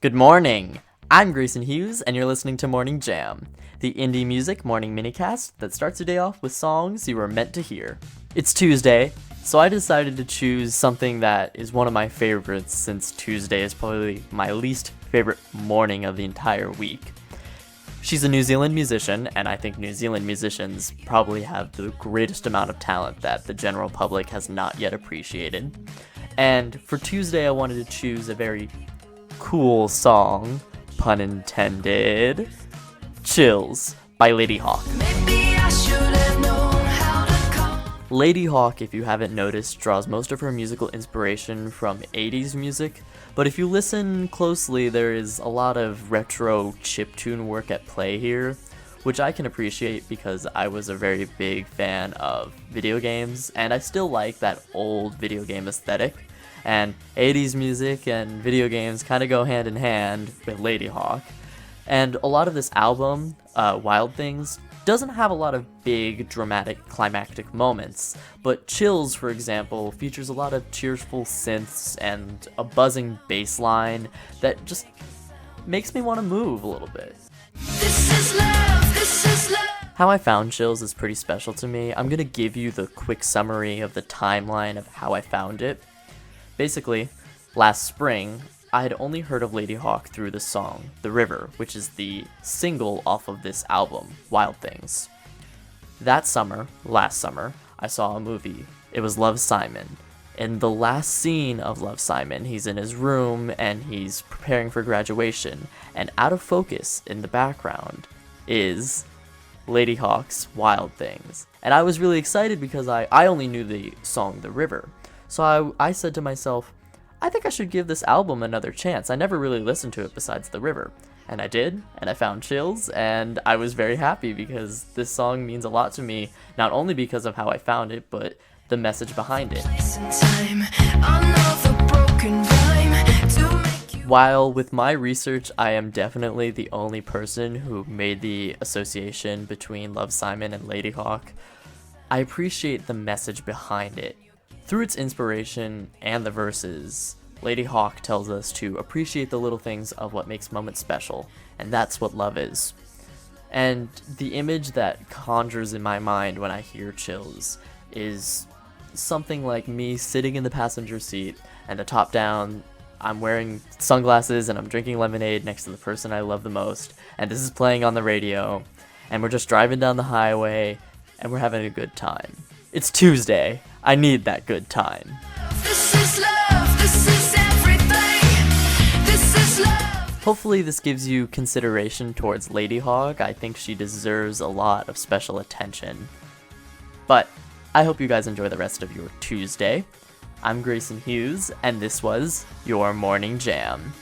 Good morning! I'm Grayson Hughes, and you're listening to Morning Jam, the indie music morning minicast that starts your day off with songs you were meant to hear. It's Tuesday, so I decided to choose something that is one of my favorites since Tuesday is probably my least favorite morning of the entire week. She's a New Zealand musician, and I think New Zealand musicians probably have the greatest amount of talent that the general public has not yet appreciated. And for Tuesday, I wanted to choose a very cool song, pun intended, Chills by Ladyhawke. Ladyhawke, if you haven't noticed, draws most of her musical inspiration from 80s music, but if you listen closely, there is a lot of retro chiptune work at play here, which I can appreciate because I was a very big fan of video games, and I still like that old video game aesthetic. And 80s music and video games kind of go hand in hand with Ladyhawke. And a lot of this album, Wild Things, doesn't have a lot of big, dramatic, climactic moments, but Chills, for example, features a lot of cheerful synths and a buzzing bass line that just makes me want to move a little bit. This is love, this is love. How I found Chills is pretty special to me. I'm gonna give you the quick summary of the timeline of how I found it. Basically, last spring, I had only heard of Ladyhawke through the song The River, which is the single off of this album, Wild Things. That summer, last summer, I saw a movie. It was Love, Simon. In the last scene of Love, Simon, he's in his room and he's preparing for graduation, and out of focus in the background is Ladyhawke's Wild Things. And I was really excited because I only knew the song The River. So I said to myself, I think I should give this album another chance. I never really listened to it besides The River. And I did, and I found Chills, and I was very happy because this song means a lot to me, not only because of how I found it, but the message behind it. While with my research, I am definitely the only person who made the association between Love, Simon and Ladyhawke, I appreciate the message behind it. Through its inspiration and the verses, Ladyhawke tells us to appreciate the little things of what makes moments special, and that's what love is. And the image that conjures in my mind when I hear Chills is something like me sitting in the passenger seat and the top down, I'm wearing sunglasses and I'm drinking lemonade next to the person I love the most, and this is playing on the radio, and we're just driving down the highway, and we're having a good time. It's Tuesday. I need that good time. This is love. This is everything. This is love. Hopefully this gives you consideration towards Ladyhawke. I think she deserves a lot of special attention. But I hope you guys enjoy the rest of your Tuesday. I'm Grayson Hughes, and this was your Morning Jam.